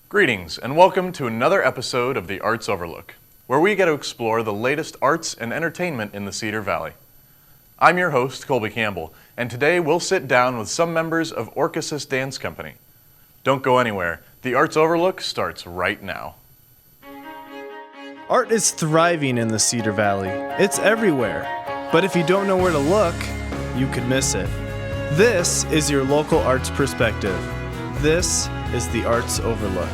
Greetings and welcome to another episode of the Arts Overlook, where we get to explore the latest arts and entertainment in the Cedar Valley. I'm your host, Colby Campbell, and today we'll sit down with some members of Orchesis Dance Company. Don't go anywhere. The Arts Overlook starts right now. Art is thriving in the Cedar Valley. It's everywhere. But if you don't know where to look, you could miss it. This is your local arts perspective. This is the Arts Overlook.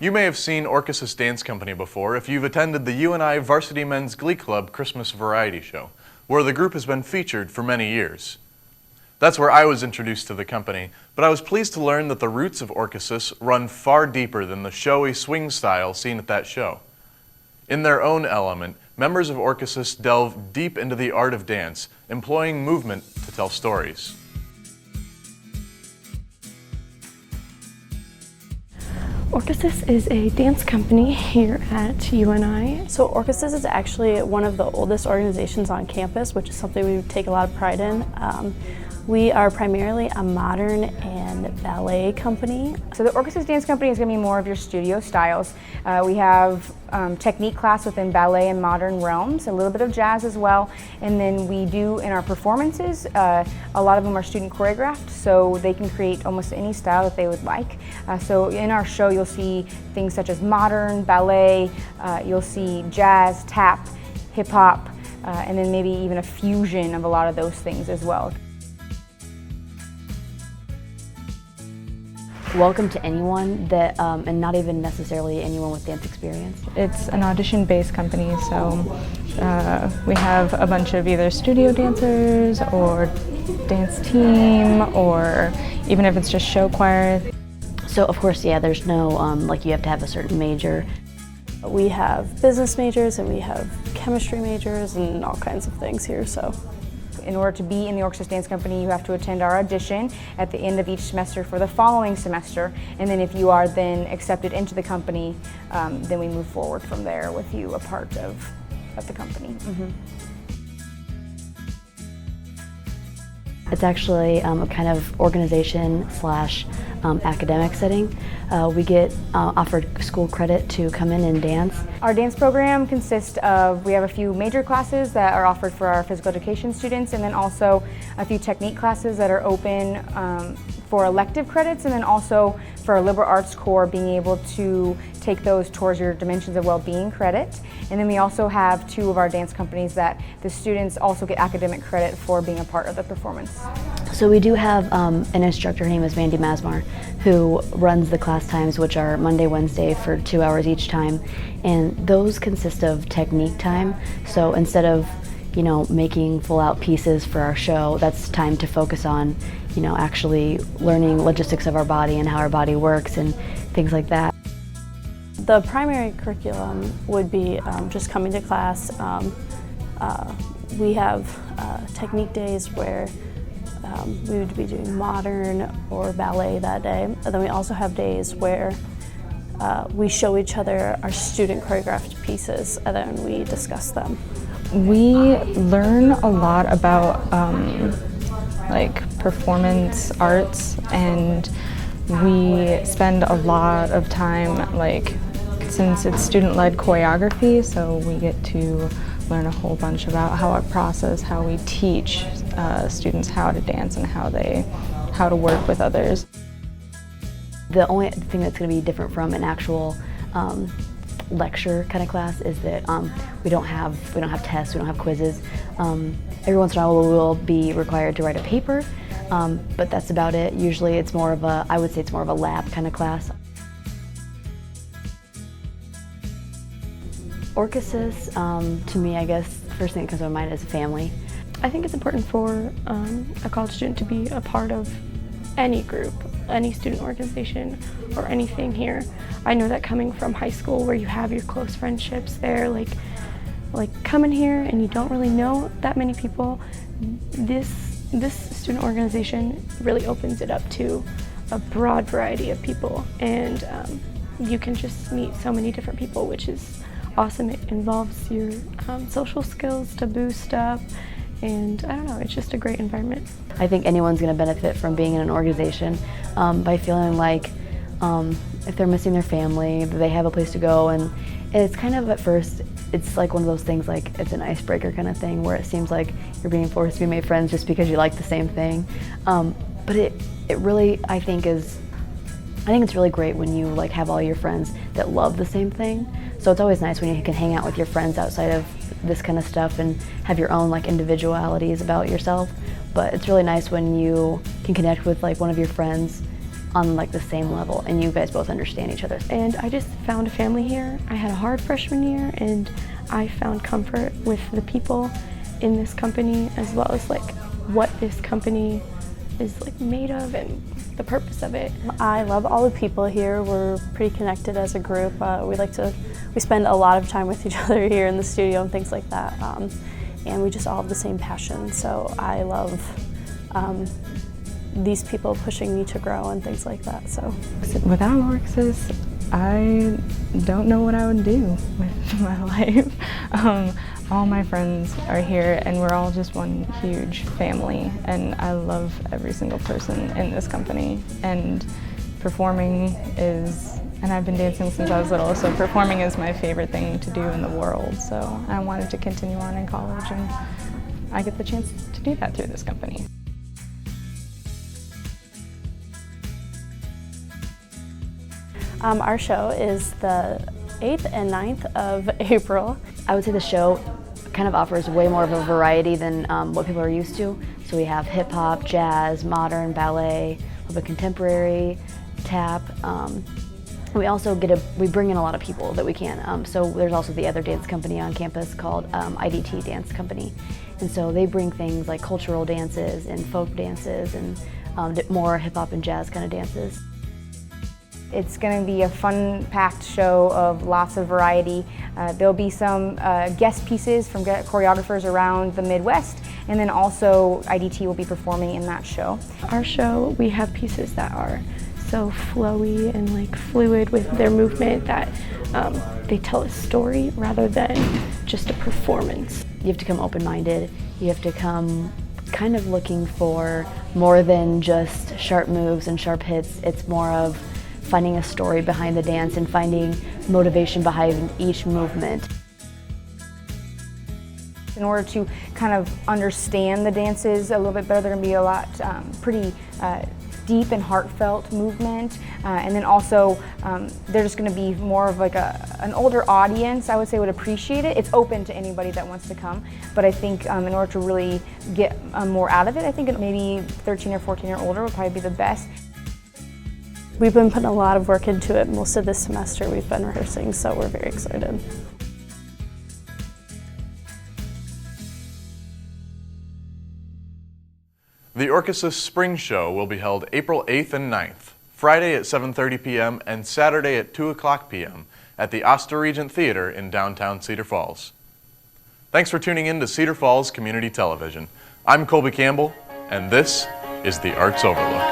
You may have seen Orchesis Dance Company before if you've attended the UNI Varsity Men's Glee Club Christmas Variety Show, where the group has been featured for many years. That's where I was introduced to the company, but I was pleased to learn that the roots of Orchesis run far deeper than the showy swing style seen at that show. In their own element, members of Orchesis delve deep into the art of dance, employing movement to tell stories. Orchesis is a dance company here at UNI. So Orchesis is actually one of the oldest organizations on campus, which is something we take a lot of pride in. We are primarily a modern and ballet company. So the Orchesis Dance Company is going to be more of your studio styles. We have technique class within ballet and modern realms, a little bit of jazz as well, and then we do in our performances, a lot of them are student choreographed, so they can create almost any style that they would like. So in our show you'll see things such as modern, ballet, you'll see jazz, tap, hip hop, and then maybe even a fusion of a lot of those things as well. Welcome to anyone that, and not even necessarily anyone with dance experience. It's an audition-based company, so we have a bunch of either studio dancers or dance team, or even if it's just show choir. So of course, yeah, there's no, like you have to have a certain major. We have business majors and we have chemistry majors and all kinds of things here, so. In order to be in the Orchesis Dance Company, you have to attend our audition at the end of each semester for the following semester, and then if you are then accepted into the company, then we move forward from there with you a part of the company. Mm-hmm. It's actually a kind of organization slash academic setting. We get offered school credit to come in and dance. Our dance program consists of, we have a few major classes that are offered for our physical education students, and then also a few technique classes that are open for elective credits, and then also for our liberal arts core being able to take those towards your dimensions of well-being credit. And then we also have two of our dance companies that the students also get academic credit for being a part of the performance. So we do have an instructor, her name is Mandy Masmar, who runs the class times, which are Monday, Wednesday for 2 hours each time. And those consist of technique time. So instead of, you know, making full out pieces for our show, that's time to focus on, you know, actually learning logistics of our body and how our body works and things like that. The primary curriculum would be just coming to class. We have technique days where we would be doing modern or ballet that day. And then we also have days where we show each other our student choreographed pieces and then we discuss them. We learn a lot about like performance arts, and we spend a lot of time, like, since it's student-led choreography, so we get to learn a whole bunch about how I process, how we teach students how to dance and how to work with others. The only thing that's going to be different from an actual lecture kind of class is that we don't have tests, we don't have quizzes. Every once in a while we will be required to write a paper, but that's about it. Usually it's more of a, I would say it's more of a lab kind of class. Orchesis, to me, I guess, first thing that comes to my mind is family. I think it's important for a college student to be a part of any group, any student organization, or anything here. I know that coming from high school where you have your close friendships there, like coming here and you don't really know that many people, this student organization really opens it up to a broad variety of people, and you can just meet so many different people, which is awesome. It involves your social skills to boost up and I don't know, it's just a great environment. I think anyone's going to benefit from being in an organization by feeling like if they're missing their family, they have a place to go, and it's kind of at first, it's like one of those things like it's an icebreaker kind of thing where it seems like you're being forced to be made friends just because you like the same thing. But it really, I think it's really great when you like have all your friends that love the same thing. So it's always nice when you can hang out with your friends outside of this kind of stuff and have your own like individualities about yourself. But it's really nice when you can connect with like one of your friends on like the same level and you guys both understand each other. And I just found a family here. I had a hard freshman year and I found comfort with the people in this company as well as like what this company is like made of and the purpose of it. I love all the people here. We're pretty connected as a group. We spend a lot of time with each other here in the studio and things like that. And we just all have the same passion. So I love these people pushing me to grow and things like that. So without Orchesis, I don't know what I would do with my life. All my friends are here and we're all just one huge family, and I love every single person in this company. And performing is, and I've been dancing since I was little, so performing is my favorite thing to do in the world. So I wanted to continue on in college, and I get the chance to do that through this company. Our show is the 8th and 9th of April. I would say the show kind of offers way more of a variety than what people are used to. So we have hip hop, jazz, modern, ballet, a little bit contemporary, tap. We also we bring in a lot of people that we can. So there's also the other dance company on campus called IDT Dance Company. And so they bring things like cultural dances and folk dances and more hip hop and jazz kind of dances. It's going to be a fun-packed show of lots of variety. There'll be some guest pieces from choreographers around the Midwest, and then also IDT will be performing in that show. Our show, we have pieces that are so flowy and like fluid with their movement that they tell a story rather than just a performance. You have to come open-minded. You have to come kind of looking for more than just sharp moves and sharp hits. It's more of finding a story behind the dance and finding motivation behind each movement. In order to kind of understand the dances a little bit better, they're going to be a lot pretty deep and heartfelt movement, and then also they're just going to be more of like an older audience, I would say, would appreciate it. It's open to anybody that wants to come, but I think in order to really get more out of it, I think maybe 13 or 14 or older would probably be the best. We've been putting a lot of work into it most of this semester. We've been rehearsing, so we're very excited. The Orchesis Spring Show will be held April 8th and 9th, Friday at 7:30 p.m. and Saturday at 2 o'clock p.m. at the Oster Regent Theater in downtown Cedar Falls. Thanks for tuning in to Cedar Falls Community Television. I'm Colby Campbell, and this is the Arts Overlook.